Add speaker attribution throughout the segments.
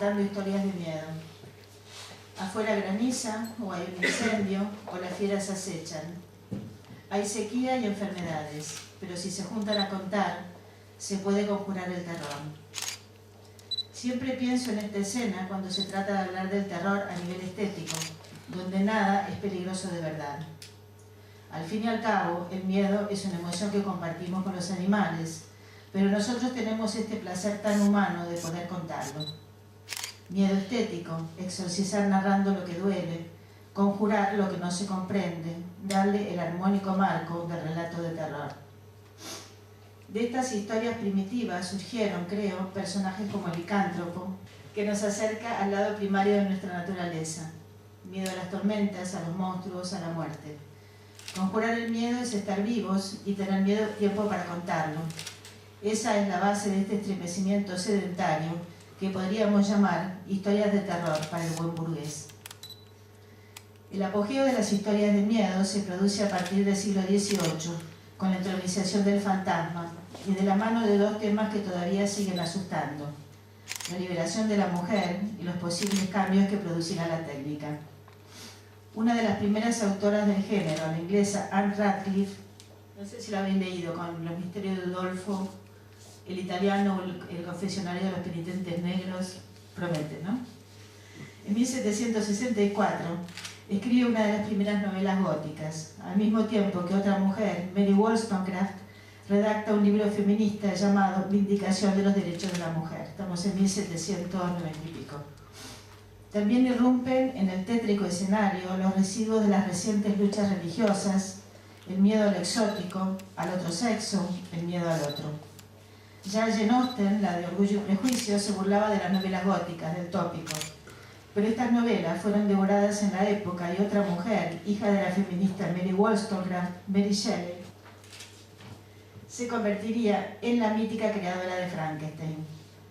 Speaker 1: contando historias de miedo. Afuera graniza, o hay un incendio, o las fieras acechan. Hay sequía y enfermedades, pero si se juntan a contar, se puede conjurar el terror. Siempre pienso en esta escena cuando se trata de hablar del terror a nivel estético, donde nada es peligroso de verdad. Al fin y al cabo, el miedo es una emoción que compartimos con los animales, pero nosotros tenemos este placer tan humano de poder contarlo. Miedo estético, exorcizar narrando lo que duele, conjurar lo que no se comprende, darle el armónico marco del relato de terror. De estas historias primitivas surgieron, creo, personajes como el licántropo, que nos acerca al lado primario de nuestra naturaleza. Miedo a las tormentas, a los monstruos, a la muerte. Conjurar el miedo es estar vivos y tener tiempo para contarlo. Esa es la base de este estremecimiento sedentario que podríamos llamar historias de terror para el buen burgués. El apogeo de las historias de miedo se produce a partir del siglo XVIII, con la entronización del fantasma, y de la mano de dos temas que todavía siguen asustando: la liberación de la mujer y los posibles cambios que producirá la técnica. Una de las primeras autoras del género, la inglesa Anne Radcliffe, no sé si lo habéis leído, con Los misterios de Udolfo, el italiano, el confesionario de los penitentes negros, promete, ¿no? En 1764 escribe una de las primeras novelas góticas, al mismo tiempo que otra mujer, Mary Wollstonecraft, redacta un libro feminista llamado Vindicación de los Derechos de la Mujer. Estamos en 1790 y pico. También irrumpen en el tétrico escenario los residuos de las recientes luchas religiosas, el miedo al exótico, al otro sexo, el miedo al otro. Ya Jane Austen, la de Orgullo y Prejuicio, se burlaba de las novelas góticas, del tópico. Pero estas novelas fueron devoradas en la época y otra mujer, hija de la feminista Mary Wollstonecraft, Mary Shelley, se convertiría en la mítica creadora de Frankenstein.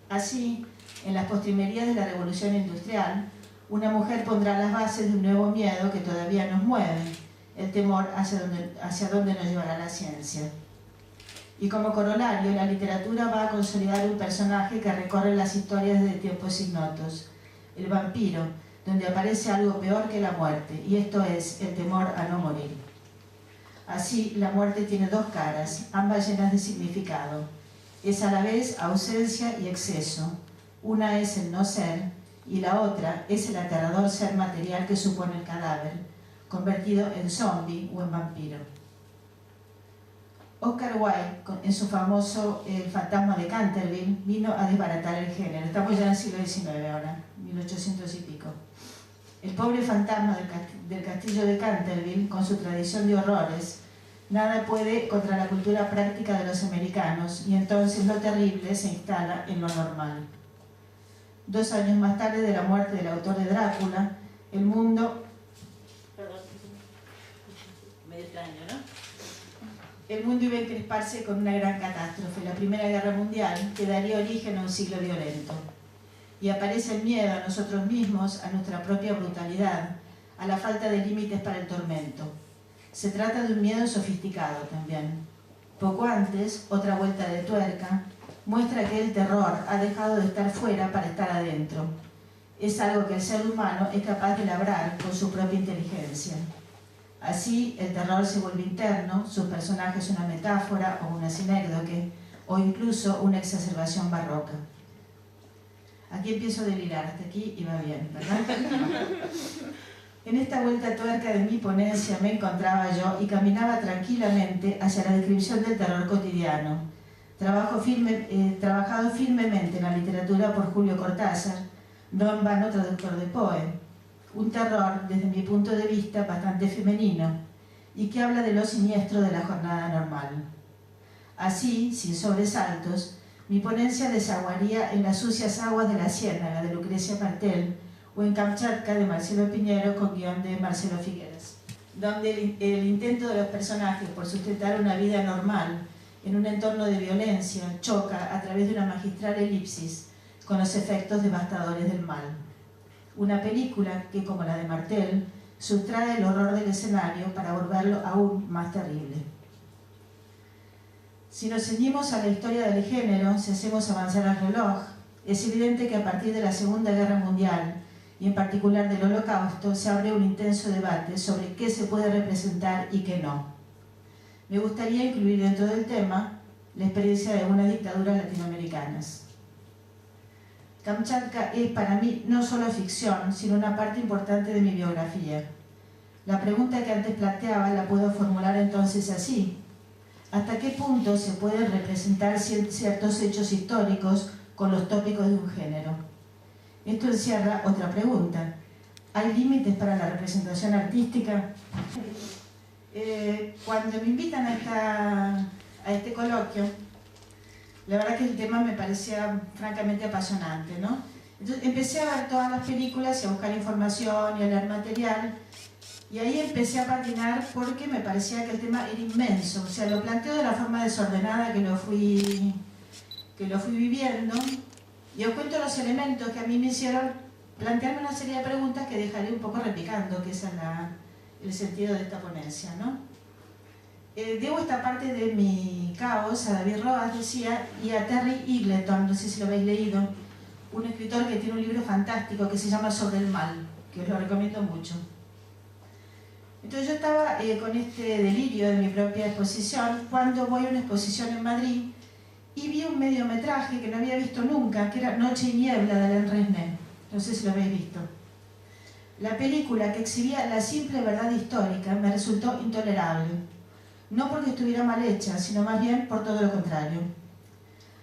Speaker 1: Así, en las postrimerías de la Revolución Industrial, una mujer pondrá las bases de un nuevo miedo que todavía nos mueve, el temor hacia dónde nos llevará la ciencia. Y como corolario, la literatura va a consolidar un personaje que recorre las historias desde tiempos ignotos, el vampiro, donde aparece algo peor que la muerte, y esto es el temor a no morir. Así, la muerte tiene dos caras, ambas llenas de significado. Es a la vez ausencia y exceso. Una es el no ser, y la otra es el aterrador ser material que supone el cadáver, convertido en zombie o en vampiro. Oscar Wilde, en su famoso El fantasma de Canterville, vino a desbaratar el género. Estamos ya en el siglo XIX ahora, 1800 y pico. El pobre fantasma del castillo de Canterville, con su tradición de horrores, nada puede contra la cultura práctica de los americanos, y entonces lo terrible se instala en lo normal. 2 años más tarde de la muerte del autor de Drácula, el mundo... medio extraño, ¿no? El mundo iba a encresparse con una gran catástrofe, la Primera Guerra Mundial, que daría origen a un siglo violento. Y aparece el miedo a nosotros mismos, a nuestra propia brutalidad, a la falta de límites para el tormento. Se trata de un miedo sofisticado también. Poco antes, otra vuelta de tuerca muestra que el terror ha dejado de estar fuera para estar adentro. Es algo que el ser humano es capaz de labrar con su propia inteligencia. Así, el terror se vuelve interno, su personaje es una metáfora o una sinécdoque, o incluso una exacerbación barroca. Aquí empiezo a delirar, hasta aquí iba bien, ¿verdad? En esta vuelta de tuerca de mi ponencia me encontraba yo y caminaba tranquilamente hacia la descripción del terror cotidiano, trabajado firmemente en la literatura por Julio Cortázar, no en vano traductor de Poe. Un terror, desde mi punto de vista, bastante femenino, y que habla de lo siniestro de la jornada normal. Así, sin sobresaltos, mi ponencia desaguaría en las sucias aguas de la Ciénaga de Lucrecia Martel o en Kamchatka de Marcelo Piñero con guión de Marcelo Figueras, donde el intento de los personajes por sustentar una vida normal en un entorno de violencia choca a través de una magistral elipsis con los efectos devastadores del mal. Una película que, como la de Martel, sustrae el horror del escenario para volverlo aún más terrible. Si nos ceñimos a la historia del género, si hacemos avanzar el reloj, Es evidente que a partir de la Segunda Guerra Mundial, y en particular del Holocausto, se abre un intenso debate sobre qué se puede representar y qué no. Me gustaría incluir dentro del tema la experiencia de algunas dictaduras latinoamericanas. Kamchatka es para mí no solo ficción, sino una parte importante de mi biografía. La pregunta que antes planteaba la puedo formular entonces así: ¿hasta qué punto se pueden representar ciertos hechos históricos con los tópicos de un género? Esto encierra otra pregunta: ¿hay límites para la representación artística? Cuando me invitan a este coloquio, la verdad que el tema me parecía francamente apasionante, ¿no? Entonces empecé a ver todas las películas y a buscar información y a leer material, y ahí empecé a patinar porque me parecía que el tema era inmenso. O sea, lo planteo de la forma desordenada que lo fui viviendo, y os cuento los elementos que a mí me hicieron plantearme una serie de preguntas que dejaré un poco repicando, que ese es el sentido de esta ponencia, ¿no? Debo esta parte de mi caos a David Roas, decía, y a Terry Eagleton, no sé si lo habéis leído, un escritor que tiene un libro fantástico que se llama Sobre el mal, que os lo recomiendo mucho. Entonces yo estaba con este delirio de mi propia exposición cuando voy a una exposición en Madrid y vi un mediometraje que no había visto nunca, que era Noche y Niebla de Alain Resnais. No sé si lo habéis visto. La película, que exhibía la simple verdad histórica, me resultó intolerable. No porque estuviera mal hecha, sino más bien por todo lo contrario.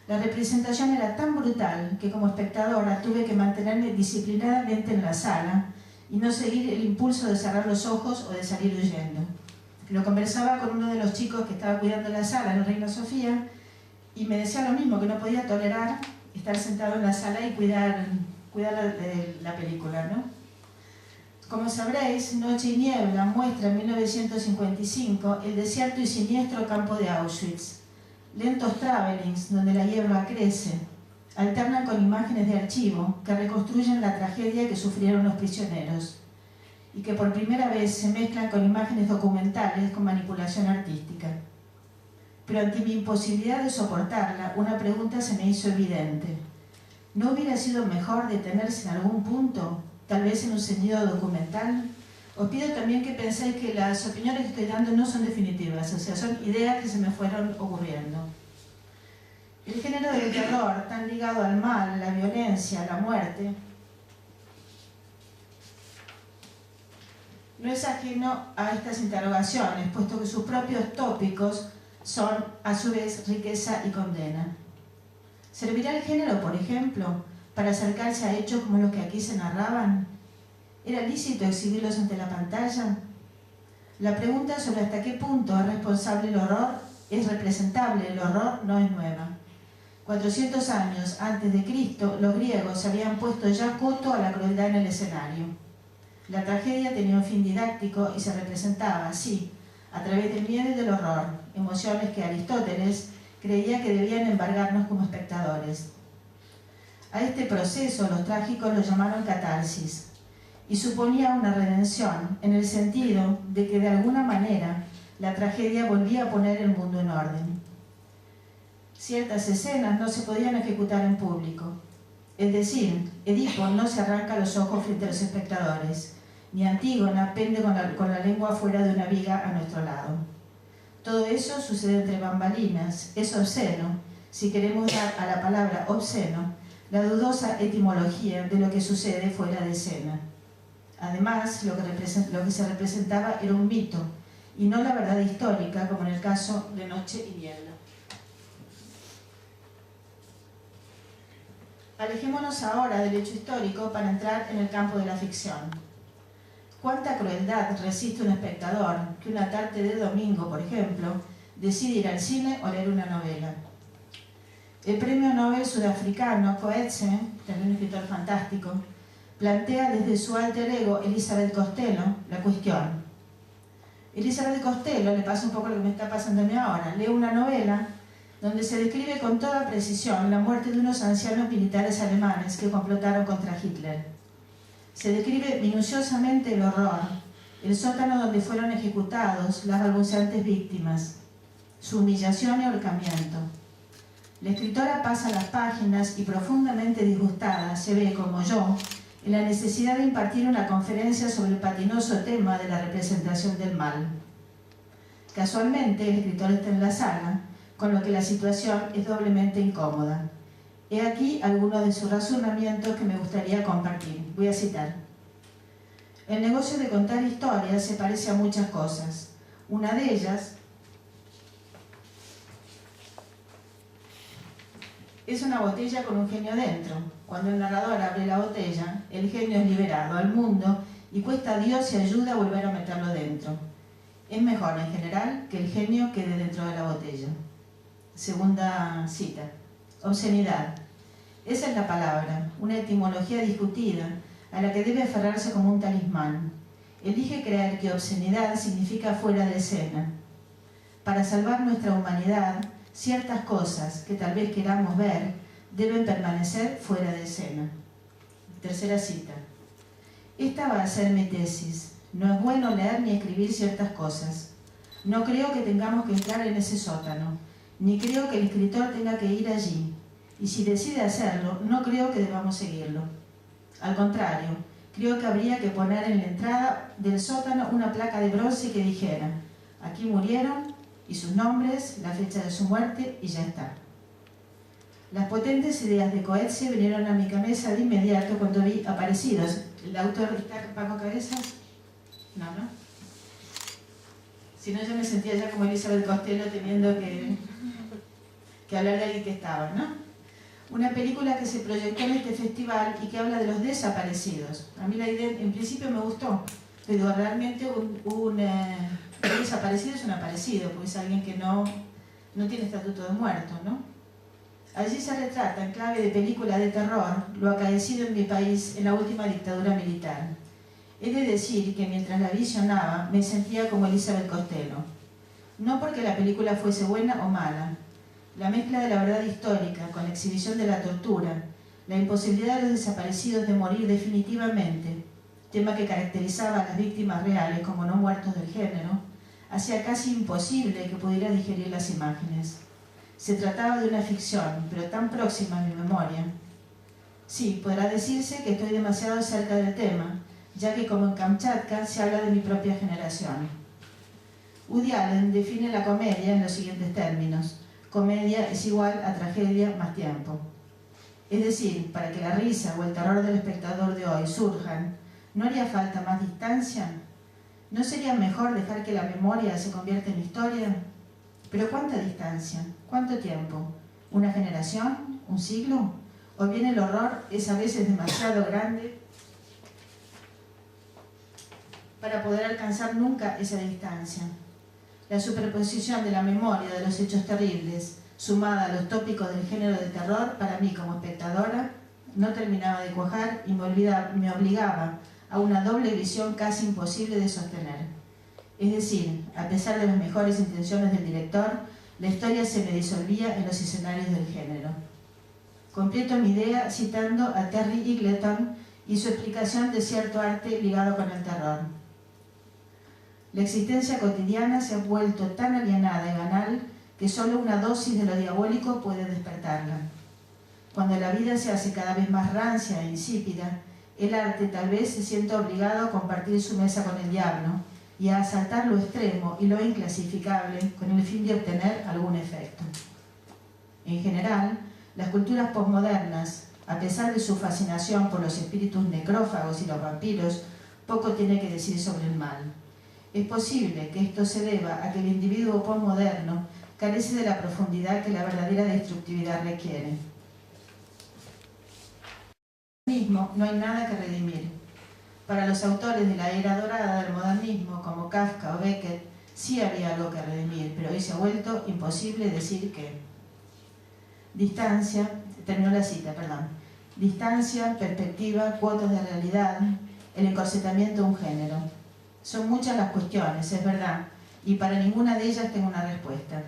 Speaker 1: La representación era tan brutal que como espectadora tuve que mantenerme disciplinadamente en la sala y no seguir el impulso de cerrar los ojos o de salir huyendo. Lo conversaba con uno de los chicos que estaba cuidando la sala en Reina Sofía y me decía lo mismo, que no podía tolerar estar sentado en la sala y cuidar la película, ¿no? Como sabréis, Noche y Niebla muestra en 1955 el desierto y siniestro campo de Auschwitz. Lentos travelings donde la hierba crece, alternan con imágenes de archivo que reconstruyen la tragedia que sufrieron los prisioneros y que por primera vez se mezclan con imágenes documentales con manipulación artística. Pero ante mi imposibilidad de soportarla, una pregunta se me hizo evidente. ¿No hubiera sido mejor detenerse en algún punto, tal vez en un sentido documental? Os pido también que penséis que las opiniones que estoy dando no son definitivas, o sea, son ideas que se me fueron ocurriendo. El género del terror, tan ligado al mal, la violencia, la muerte, no es ajeno a estas interrogaciones, puesto que sus propios tópicos son, a su vez, riqueza y condena. ¿Servirá el género, por ejemplo, para acercarse a hechos como los que aquí se narraban? ¿Era lícito exhibirlos ante la pantalla? La pregunta sobre hasta qué punto es responsable el horror, es representable el horror, no es nueva. 400 años antes de Cristo, los griegos habían puesto ya coto a la crueldad en el escenario. La tragedia tenía un fin didáctico y se representaba, sí, a través del miedo y del horror, emociones que Aristóteles creía que debían embargarnos como espectadores. A este proceso los trágicos lo llamaron catarsis, y suponía una redención en el sentido de que de alguna manera la tragedia volvía a poner el mundo en orden. Ciertas escenas no se podían ejecutar en público, es decir, Edipo no se arranca los ojos frente a los espectadores, ni Antígona pende con la lengua fuera de una viga a nuestro lado. Todo eso sucede entre bambalinas, es obsceno, si queremos dar a la palabra obsceno la dudosa etimología de lo que sucede fuera de escena. Además, lo que se representaba era un mito, y no la verdad histórica, como en el caso de Noche y Niebla. Alejémonos ahora del hecho histórico para entrar en el campo de la ficción. ¿Cuánta crueldad resiste un espectador que una tarde de domingo, por ejemplo, decide ir al cine o leer una novela? El premio Nobel sudafricano Coetzee, también un escritor fantástico, plantea desde su alter ego Elizabeth Costello la cuestión. Elizabeth Costello le pasa un poco lo que me está pasando a mí ahora. Lee una novela donde se describe con toda precisión la muerte de unos ancianos militares alemanes que complotaron contra Hitler. Se describe minuciosamente el horror, el sótano donde fueron ejecutados las balbuceantes víctimas, su humillación y ahorcamiento. La escritora pasa las páginas y profundamente disgustada se ve, como yo, en la necesidad de impartir una conferencia sobre el patinoso tema de la representación del mal. Casualmente, el escritor está en la sala, con lo que la situación es doblemente incómoda. He aquí algunos de sus razonamientos que me gustaría compartir. Voy a citar. El negocio de contar historias se parece a muchas cosas. Una de ellas es una botella con un genio dentro. Cuando el narrador abre la botella, el genio es liberado al mundo y cuesta a Dios y ayuda a volver a meterlo dentro. Es mejor, en general, que el genio quede dentro de la botella. Segunda cita. Obscenidad. Esa es la palabra, una etimología discutida, a la que debe aferrarse como un talismán. Elige creer que obscenidad significa fuera de escena. Para salvar nuestra humanidad, ciertas cosas que tal vez queramos ver deben permanecer fuera de escena. Tercera cita. Esta va a ser mi tesis. No es bueno leer ni escribir ciertas cosas. No creo que tengamos que entrar en ese sótano, ni creo que el escritor tenga que ir allí. Y si decide hacerlo, no creo que debamos seguirlo. Al contrario, creo que habría que poner en la entrada del sótano una placa de bronce que dijera: aquí murieron, y sus nombres, la fecha de su muerte, y ya está. Las potentes ideas de Coetzee vinieron a mi cabeza de inmediato cuando vi Aparecidos. ¿El autor está Paco Cabezas? No, ¿no? Si no, yo me sentía ya como Elizabeth Costello teniendo que hablar de alguien que estaba, ¿no? Una película que se proyectó en este festival y que habla de los desaparecidos. A mí la idea en principio me gustó, pero realmente un desaparecido es un aparecido, porque es alguien que no tiene estatuto de muerto, ¿no? Allí se retrata, en clave de película de terror, lo acaecido en mi país en la última dictadura militar. He de decir que mientras la visionaba me sentía como Elizabeth Costello. No porque la película fuese buena o mala. La mezcla de la verdad histórica con la exhibición de la tortura, la imposibilidad de los desaparecidos de morir definitivamente, tema que caracterizaba a las víctimas reales como no muertos del género, hacía casi imposible que pudiera digerir las imágenes. Se trataba de una ficción, pero tan próxima a mi memoria. Sí, podrá decirse que estoy demasiado cerca del tema, ya que como en Kamchatka se habla de mi propia generación. Woody Allen define la comedia en los siguientes términos. Comedia es igual a tragedia más tiempo. Es decir, para que la risa o el terror del espectador de hoy surjan, ¿no haría falta más distancia? ¿No sería mejor dejar que la memoria se convierta en historia? ¿Pero cuánta distancia? ¿Cuánto tiempo? ¿Una generación? ¿Un siglo? ¿O bien el horror es a veces demasiado grande para poder alcanzar nunca esa distancia? La superposición de la memoria de los hechos terribles, sumada a los tópicos del género de terror, para mí como espectadora, no terminaba de cuajar y me obligaba a una doble visión casi imposible de sostener. Es decir, a pesar de las mejores intenciones del director, la historia se me disolvía en los escenarios del género. Completo mi idea citando a Terry Eagleton y su explicación de cierto arte ligado con el terror. La existencia cotidiana se ha vuelto tan alienada y banal que solo una dosis de lo diabólico puede despertarla. Cuando la vida se hace cada vez más rancia e insípida, el arte tal vez se sienta obligado a compartir su mesa con el diablo y a asaltar lo extremo y lo inclasificable con el fin de obtener algún efecto. En general, las culturas posmodernas, a pesar de su fascinación por los espíritus necrófagos y los vampiros, poco tiene que decir sobre el mal. Es posible que esto se deba a que el individuo posmoderno carece de la profundidad que la verdadera destructividad requiere. Mismo no hay nada que redimir. Para los autores de la era dorada del modernismo, como Kafka o Beckett, sí había algo que redimir, pero hoy se ha vuelto imposible decir que. Distancia, terminó la cita, perdón. Distancia, perspectiva, cuotas de realidad, el encorsetamiento de un género. Son muchas las cuestiones, es verdad, y para ninguna de ellas tengo una respuesta.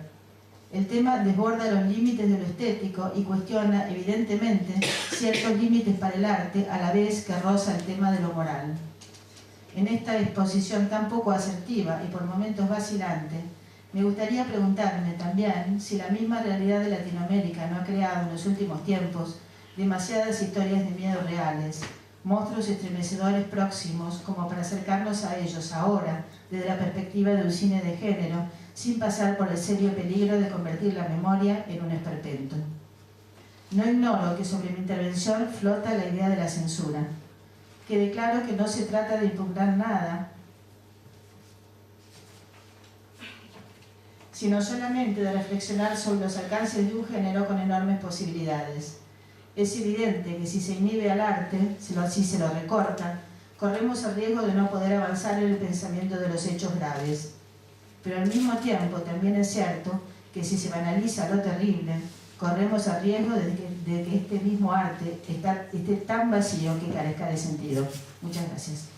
Speaker 1: El tema desborda los límites de lo estético y cuestiona, evidentemente, ciertos límites para el arte, a la vez que roza el tema de lo moral. En esta exposición tan poco asertiva y por momentos vacilante, Me gustaría preguntarme también si la misma realidad de Latinoamérica no ha creado en los últimos tiempos demasiadas historias de miedo reales, monstruos estremecedores próximos como para acercarnos a ellos ahora desde la perspectiva de un cine de género, sin pasar por el serio peligro de convertir la memoria en un esperpento. No ignoro que sobre mi intervención flota la idea de la censura. Quede claro que no se trata de impugnar nada, sino solamente de reflexionar sobre los alcances de un género con enormes posibilidades. Es evidente que si se inhibe al arte, si se lo recorta, corremos el riesgo de no poder avanzar en el pensamiento de los hechos graves. Pero al mismo tiempo también es cierto que si se banaliza lo terrible, corremos el riesgo de que este mismo arte esté tan vacío que carezca de sentido. Muchas gracias.